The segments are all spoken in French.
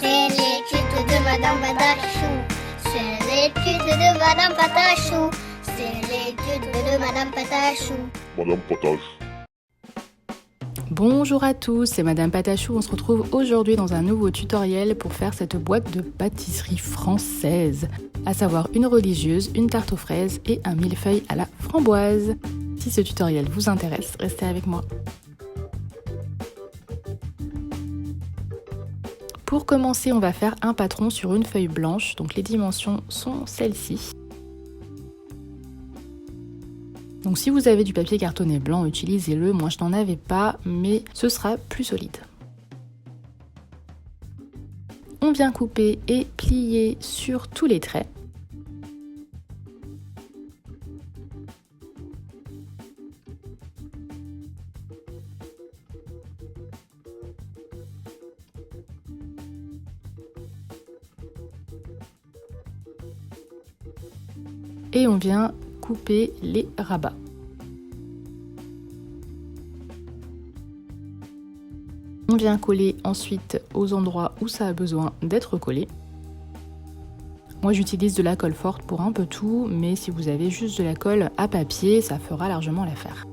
C'est l'étude de Madame Patachou. C'est l'étude de Madame Patachou. C'est l'étude de Madame Patachou. Madame Patachou. Bonjour à tous, c'est Madame Patachou. On se retrouve aujourd'hui dans un nouveau tutoriel pour faire cette boîte de pâtisserie française, à savoir une religieuse, une tarte aux fraises et un millefeuille à la framboise. Si ce tutoriel vous intéresse, restez avec moi. Pour commencer, on va faire un patron sur une feuille blanche, donc les dimensions sont celles-ci. Donc si vous avez du papier cartonné blanc, utilisez-le. Moi je n'en avais pas, mais ce sera plus solide. On vient couper et plier sur tous les traits. Et on vient couper les rabats. On vient coller ensuite aux endroits où ça a besoin d'être collé. Moi j'utilise de la colle forte pour un peu tout, mais si vous avez juste de la colle à papier, ça fera largement l'affaire.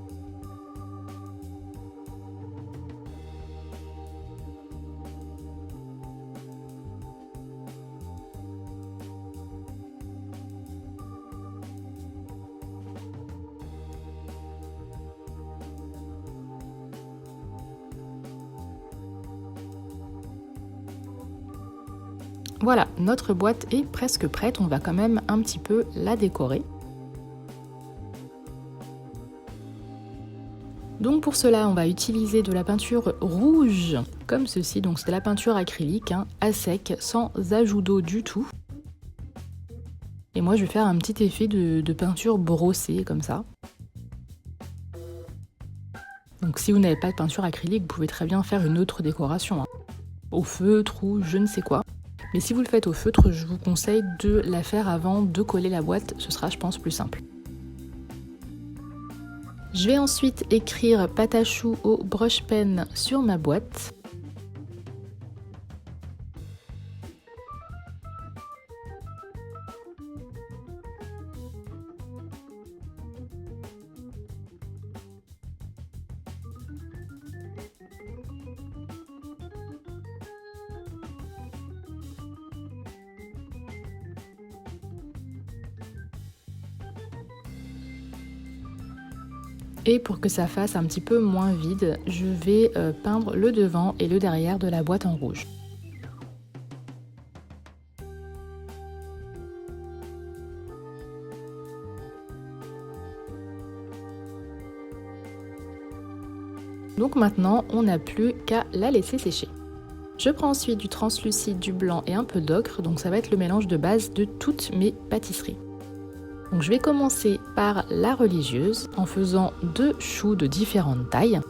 Voilà, notre boîte est presque prête, on va quand même un petit peu la décorer. Donc pour cela, on va utiliser de la peinture rouge, comme ceci, donc c'est de la peinture acrylique, à sec, sans ajout d'eau du tout. Et moi je vais faire un petit effet de peinture brossée, comme ça. Donc si vous n'avez pas de peinture acrylique, vous pouvez très bien faire une autre décoration, au feutre ou je ne sais quoi. Mais si vous le faites au feutre, je vous conseille de la faire avant de coller la boîte, ce sera je pense plus simple. Je vais ensuite écrire Patachou au brush pen sur ma boîte. Et pour que ça fasse un petit peu moins vide, je vais peindre le devant et le derrière de la boîte en rouge. Donc maintenant, on n'a plus qu'à la laisser sécher. Je prends ensuite du translucide, du blanc et un peu d'ocre, donc ça va être le mélange de base de toutes mes pâtisseries. Donc je vais commencer par la religieuse en faisant 2 choux de différentes tailles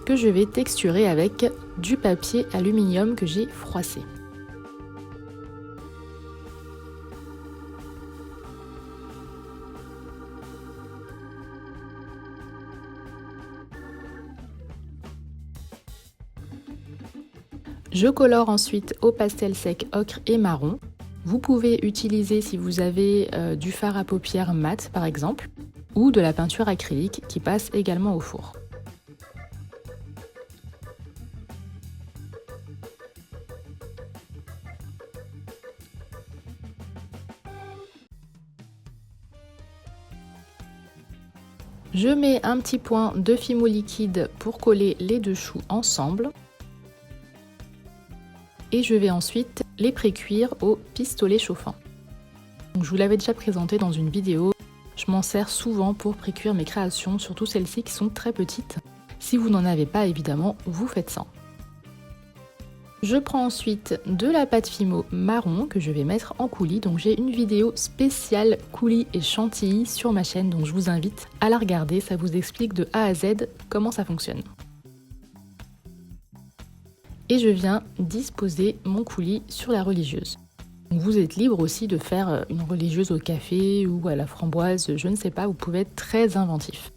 que je vais texturer avec du papier aluminium que j'ai froissé. Je colore ensuite au pastel sec ocre et marron. Vous pouvez utiliser, si vous avez du fard à paupières mat par exemple, ou de la peinture acrylique qui passe également au four. Je mets un petit point de fimo liquide pour coller les 2 choux ensemble. Et je vais ensuite les pré-cuire au pistolet chauffant. Donc, je vous l'avais déjà présenté dans une vidéo, je m'en sers souvent pour pré-cuire mes créations, surtout celles-ci qui sont très petites. Si vous n'en avez pas, évidemment, vous faites ça. Je prends ensuite de la pâte fimo marron que je vais mettre en coulis. Donc j'ai une vidéo spéciale coulis et chantilly sur ma chaîne, donc je vous invite à la regarder, ça vous explique de A à Z comment ça fonctionne. Et je viens disposer mon coulis sur la religieuse. Donc vous êtes libre aussi de faire une religieuse au café ou à la framboise, je ne sais pas, vous pouvez être très inventif.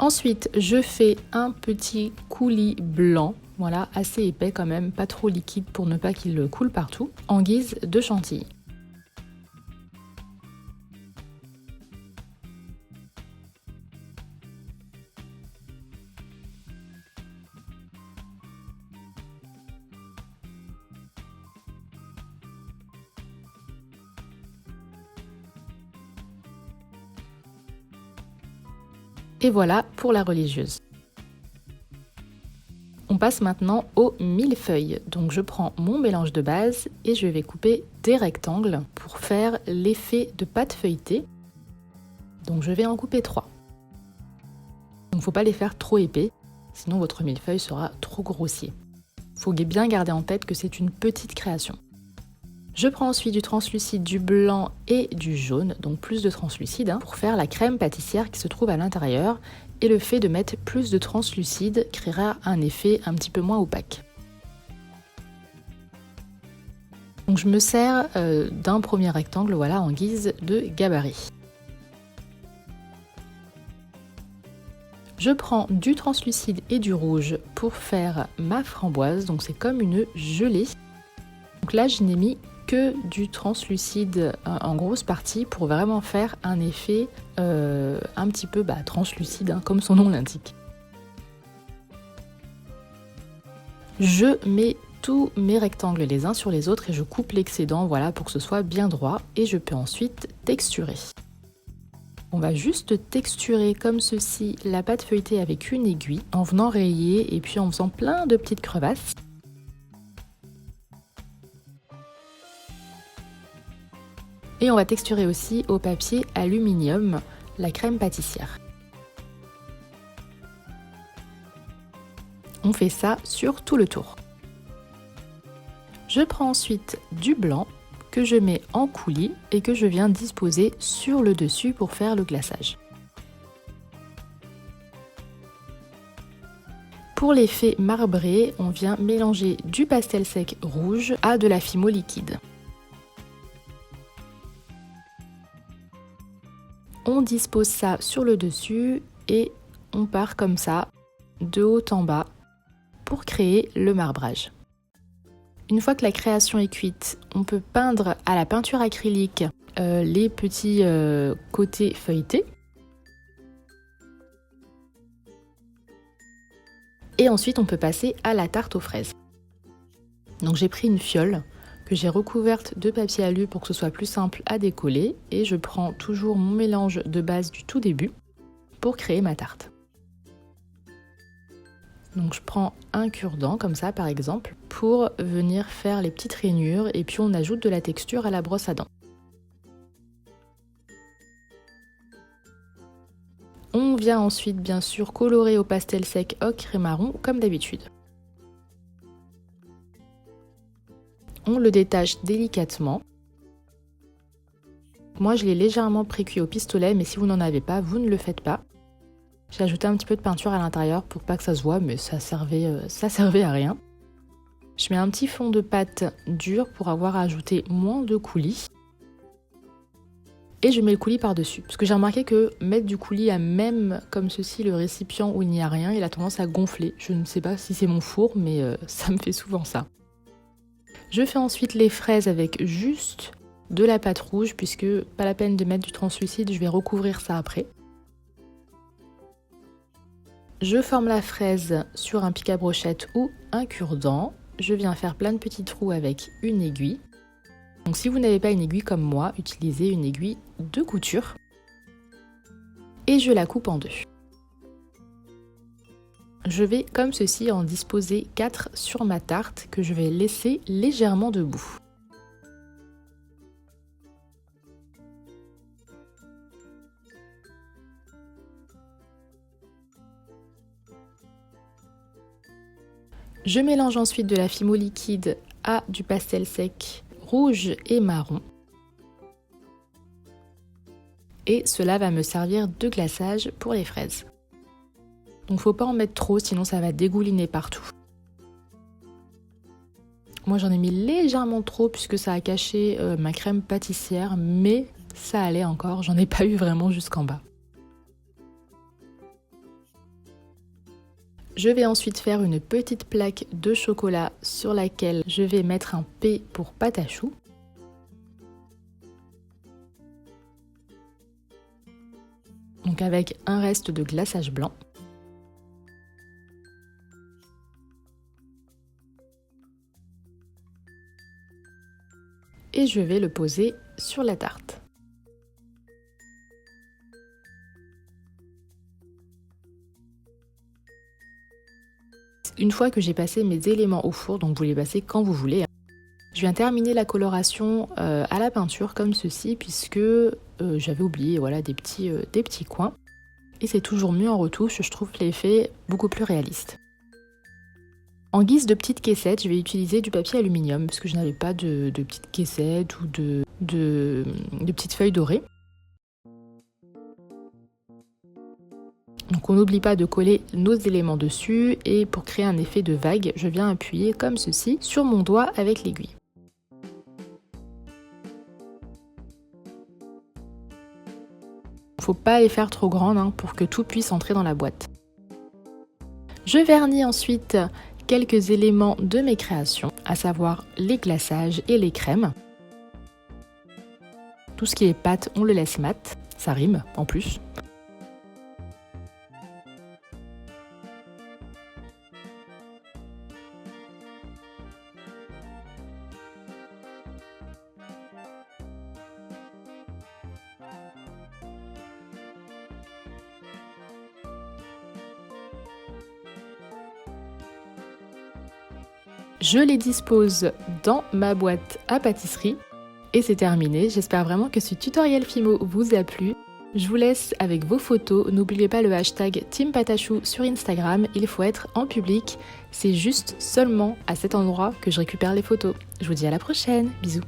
Ensuite, je fais un petit coulis blanc, voilà, assez épais quand même, pas trop liquide pour ne pas qu'il coule partout, en guise de chantilly. Et voilà pour la religieuse. On passe maintenant au millefeuille. Donc je prends mon mélange de base et je vais couper des rectangles pour faire l'effet de pâte feuilletée. Donc je vais en couper 3. Donc il ne faut pas les faire trop épais, sinon votre millefeuille sera trop grossier. Il faut bien garder en tête que c'est une petite création. Je prends ensuite du translucide, du blanc et du jaune, donc plus de translucide, pour faire la crème pâtissière qui se trouve à l'intérieur. Et le fait de mettre plus de translucide créera un effet un petit peu moins opaque. Donc je me sers d'un premier rectangle, voilà, en guise de gabarit. Je prends du translucide et du rouge pour faire ma framboise, donc c'est comme une gelée. Donc là je n'ai mis que du translucide en grosse partie pour vraiment faire un effet un petit peu translucide, hein, comme son nom l'indique. Je mets tous mes rectangles les uns sur les autres et je coupe l'excédent, voilà, pour que ce soit bien droit, et je peux ensuite texturer. On va juste texturer comme ceci la pâte feuilletée avec une aiguille en venant rayer et puis en faisant plein de petites crevasses. Et on va texturer aussi au papier aluminium la crème pâtissière. On fait ça sur tout le tour. Je prends ensuite du blanc que je mets en coulis et que je viens disposer sur le dessus pour faire le glaçage. Pour l'effet marbré, on vient mélanger du pastel sec rouge à de la fimo liquide. On dispose ça sur le dessus et on part comme ça, de haut en bas, pour créer le marbrage. Une fois que la création est cuite, on peut peindre à la peinture acrylique les petits côtés feuilletés. Et ensuite, on peut passer à la tarte aux fraises. Donc j'ai pris une fiole que j'ai recouverte de papier alu pour que ce soit plus simple à décoller et je prends toujours mon mélange de base du tout début pour créer ma tarte. Donc je prends un cure-dent comme ça par exemple pour venir faire les petites rainures et puis on ajoute de la texture à la brosse à dents. On vient ensuite bien sûr colorer au pastel sec ocre et marron comme d'habitude. On le détache délicatement. Moi je l'ai légèrement précuit au pistolet, mais si vous n'en avez pas, vous ne le faites pas. J'ai ajouté un petit peu de peinture à l'intérieur pour pas que ça se voit, mais ça servait à rien. Je mets un petit fond de pâte dur pour avoir ajouté moins de coulis. Et je mets le coulis par-dessus. Parce que j'ai remarqué que mettre du coulis à même comme ceci le récipient où il n'y a rien, il a tendance à gonfler. Je ne sais pas si c'est mon four, mais ça me fait souvent ça. Je fais ensuite les fraises avec juste de la pâte rouge, puisque pas la peine de mettre du translucide, je vais recouvrir ça après. Je forme la fraise sur un pic à brochette ou un cure-dent. Je viens faire plein de petits trous avec une aiguille. Donc si vous n'avez pas une aiguille comme moi, utilisez une aiguille de couture. Et je la coupe en deux. Je vais comme ceci en disposer 4 sur ma tarte que je vais laisser légèrement debout. Je mélange ensuite de la fimo liquide à du pastel sec rouge et marron. Et cela va me servir de glaçage pour les fraises. Donc faut pas en mettre trop, sinon ça va dégouliner partout. Moi j'en ai mis légèrement trop puisque ça a caché ma crème pâtissière, mais ça allait encore, j'en ai pas eu vraiment jusqu'en bas. Je vais ensuite faire une petite plaque de chocolat sur laquelle je vais mettre un P pour pâte à choux. Donc avec un reste de glaçage blanc. Et je vais le poser sur la tarte. Une fois que j'ai passé mes éléments au four, donc vous les passez quand vous voulez, je viens terminer la coloration à la peinture comme ceci, puisque j'avais oublié voilà, des petits coins. Et c'est toujours mieux en retouche, je trouve l'effet beaucoup plus réaliste. En guise de petite caissette, je vais utiliser du papier aluminium, parce que je n'avais pas de petite caissette ou de petites feuilles dorées. Donc on n'oublie pas de coller nos éléments dessus, et pour créer un effet de vague, je viens appuyer comme ceci sur mon doigt avec l'aiguille. Faut pas les faire trop grandes pour que tout puisse entrer dans la boîte. Je vernis ensuite quelques éléments de mes créations, à savoir les glaçages et les crèmes. Tout ce qui est pâte, on le laisse mat, ça rime en plus. Je les dispose dans ma boîte à pâtisserie et c'est terminé. J'espère vraiment que ce tutoriel Fimo vous a plu. Je vous laisse avec vos photos. N'oubliez pas le hashtag TeamPatachou sur Instagram. Il faut être en public. C'est juste seulement à cet endroit que je récupère les photos. Je vous dis à la prochaine. Bisous.